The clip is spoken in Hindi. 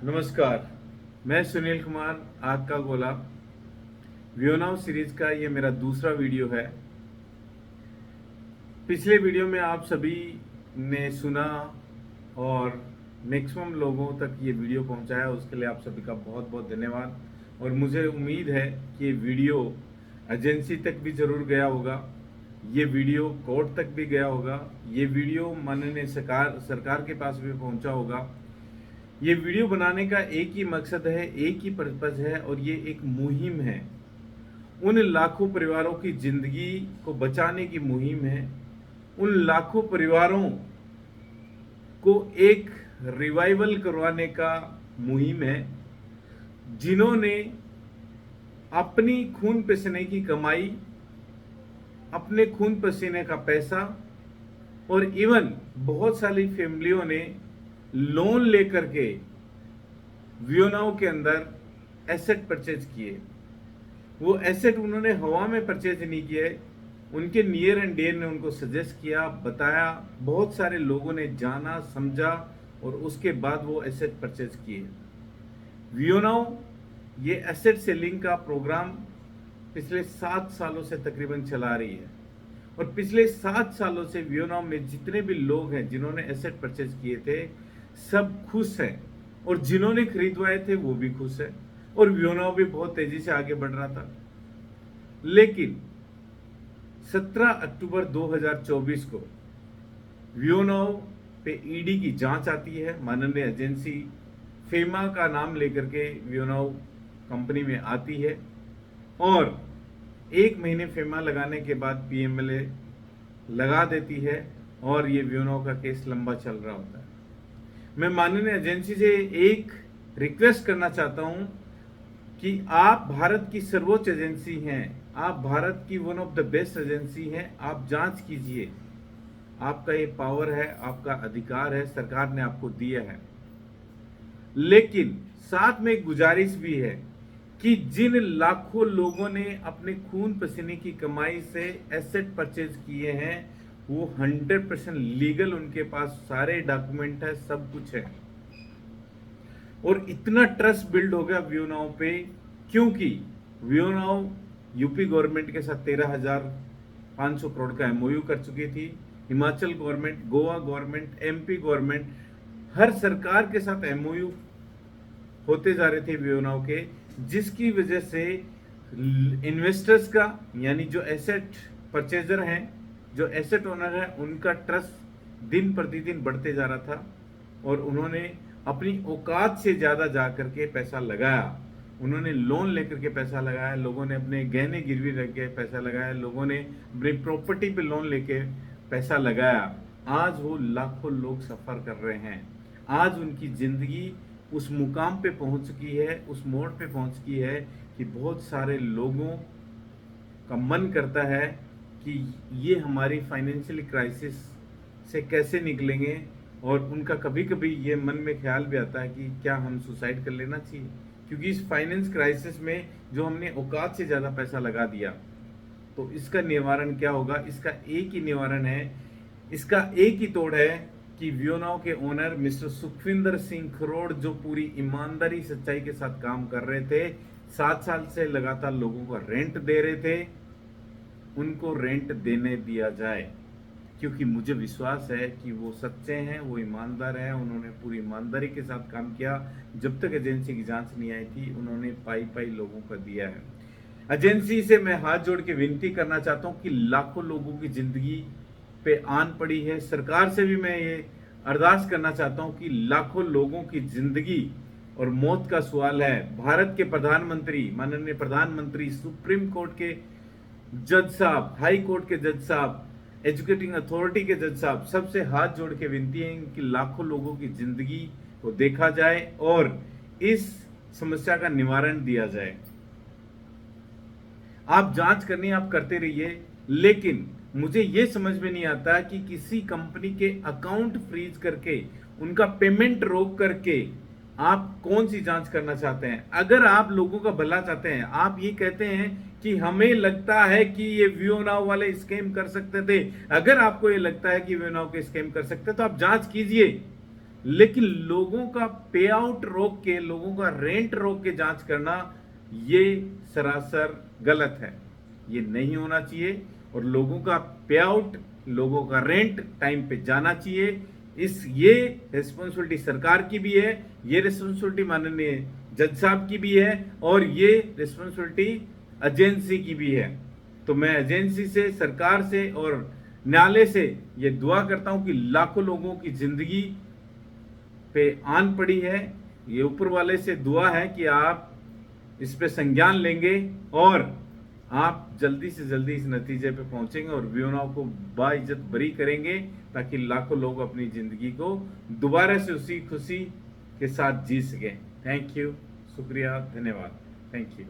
नमस्कार। मैं सुनील कुमार, आग का गोला। व्योनाव सीरीज का ये मेरा दूसरा वीडियो है। पिछले वीडियो में आप सभी ने सुना और मैक्सिमम लोगों तक ये वीडियो पहुंचाया, उसके लिए आप सभी का बहुत बहुत धन्यवाद। और मुझे उम्मीद है कि ये वीडियो एजेंसी तक भी ज़रूर गया होगा, ये वीडियो कोर्ट तक भी गया होगा, ये वीडियो माननीय सरकार के पास भी पहुंचा होगा। ये वीडियो बनाने का एक ही मकसद है, एक ही पर्पज है, और ये एक मुहिम है। उन लाखों परिवारों की जिंदगी को बचाने की मुहिम है। उन लाखों परिवारों को एक रिवाइवल करवाने का मुहिम है, जिन्होंने अपनी खून पसीने की कमाई, अपने खून पसीने का पैसा, और इवन बहुत सारी फैमिलियों ने लोन लेकर के व्योनाव के अंदर एसेट परचेज किए। वो एसेट उन्होंने हवा में परचेज नहीं किए, उनके नियर एंड डियर ने उनको सजेस्ट किया, बताया, बहुत सारे लोगों ने जाना समझा और उसके बाद वो एसेट परचेज किए। व्योनाव ये एसेट सेलिंग का प्रोग्राम पिछले 7 सालों से तकरीबन चला रही है, और पिछले 7 सालों से व्योनाव में जितने भी लोग हैं जिन्होंने एसेट परचेज किए थे, सब खुश हैं, और जिन्होंने खरीदवाए थे वो भी खुश है, और व्योनाव भी बहुत तेजी से आगे बढ़ रहा था। लेकिन 17 अक्टूबर 2024 को व्योनाव पे ईडी की जांच आती है। माननीय एजेंसी फेमा का नाम लेकर के व्योनाव कंपनी में आती है, और 1 महीने फेमा लगाने के बाद पीएमएलए लगा देती है, और ये व्योनाव का केस लंबा चल रहा होता है। मैं माननीय एजेंसी से एक रिक्वेस्ट करना चाहता हूं कि आप भारत की सर्वोच्च एजेंसी हैं, आप भारत की one of the best agency हैं, आप जांच कीजिए। आपका ये पावर है, आपका अधिकार है, सरकार ने आपको दिया है। लेकिन साथ में एक गुजारिश भी है कि जिन लाखों लोगों ने अपने खून पसीने की कमाई से एसेट परचेज किए हैं, वो 100% लीगल, उनके पास सारे डॉक्यूमेंट है, सब कुछ है। और इतना ट्रस्ट बिल्ड हो गया व्योनाव पे, क्योंकि व्योनाव यूपी गवर्नमेंट के साथ 13,500 करोड़ का एमओयू कर चुकी थी। Himachal government, Goa government, MP government, हर सरकार के साथ एमओयू होते जा रहे थे व्योनाव के, जिसकी वजह से इन्वेस्टर्स का, यानी जो एसेट परचेजर हैं, जो एसेट ओनर है, उनका ट्रस्ट दिन प्रतिदिन बढ़ते जा रहा था, और उन्होंने अपनी औकात से ज़्यादा जा करके पैसा लगाया। उन्होंने लोन लेकर के पैसा लगाया, लोगों ने अपने गहने गिरवी रख के पैसा लगाया, लोगों ने अपनी प्रॉपर्टी पे लोन लेके पैसा लगाया। आज वो लाखों लोग सफ़र कर रहे हैं। आज उनकी ज़िंदगी उस मुकाम पे पहुंच चुकी है, उस मोड़ पे पहुंच चुकी है कि बहुत सारे लोगों का मन करता है कि ये हमारी फाइनेंशियल क्राइसिस से कैसे निकलेंगे, और उनका कभी कभी ये मन में ख्याल भी आता है कि क्या हम सुसाइड कर लेना चाहिए, क्योंकि इस फाइनेंस क्राइसिस में जो हमने औकात से ज़्यादा पैसा लगा दिया। तो इसका निवारण क्या होगा? इसका एक ही निवारण है, इसका एक ही तोड़ है कि व्योनाव के ओनर मिस्टर सुखविंदर सिंह खरोड़, जो पूरी ईमानदारी सच्चाई के साथ काम कर रहे थे, 7 साल से लगातार लोगों को रेंट दे रहे थे, उनको रेंट देने दिया जाए। क्योंकि मुझे विश्वास है कि वो सच्चे हैं, वो ईमानदार हैं, उन्होंने पूरी ईमानदारी के साथ काम किया। जब तक एजेंसी की जांच नहीं आई थी, उन्होंने पाई पाई लोगों को दिया है। एजेंसी से मैं हाथ जोड़ के विनती करना चाहता हूं कि लाखों लोगों की जिंदगी पे आन पड़ी है। सरकार से भी मैं ये अरदास करना चाहता हूं कि लाखों लोगों की जिंदगी और मौत का सवाल है। भारत के प्रधानमंत्री, माननीय प्रधानमंत्री, सुप्रीम कोर्ट के जज साहब, हाई कोर्ट के जज साहब, एजुकेटिंग अथॉरिटी के जज साहब, सबसे हाथ जोड़ के विनती है कि लाखों लोगों की जिंदगी को देखा जाए और इस समस्या का निवारण दिया जाए। आप जांच करनी आप करते रहिए, लेकिन मुझे यह समझ में नहीं आता कि किसी कंपनी के अकाउंट फ्रीज करके, उनका पेमेंट रोक करके आप कौन सी जांच करना चाहते हैं? अगर आप लोगों का भला चाहते हैं, आप ये कहते हैं कि हमें लगता है कि ये व्योनाव वाले स्कैम कर सकते थे, अगर आपको ये लगता है कि व्योनाव के स्कैम कर सकते, तो आप जांच कीजिए। लेकिन लोगों का पे आउट रोक के, लोगों का रेंट रोक के जांच करना, ये सरासर गलत है। ये नहीं होना चाहिए और लोगों का पे आउट, लोगों का रेंट टाइम पे जाना चाहिए। ये रिस्पॉन्सिबिलिटी सरकार की भी है, ये रिस्पॉन्सिबिलिटी माननीय जज साहब की भी है और ये रिस्पॉन्सिबिलिटी एजेंसी की भी है। तो मैं एजेंसी से, सरकार से और न्यायालय से ये दुआ करता हूं कि लाखों लोगों की जिंदगी पे आन पड़ी है। ये ऊपर वाले से दुआ है कि आप इस पे संज्ञान लेंगे और आप जल्दी से जल्दी इस नतीजे पे पहुंचेंगे और वियोनाओं को बाइज्जत बरी करेंगे, ताकि लाखों लोग अपनी जिंदगी को दोबारा से उसी खुशी के साथ जी सकें। थैंक यू, शुक्रिया, धन्यवाद, थैंक यू।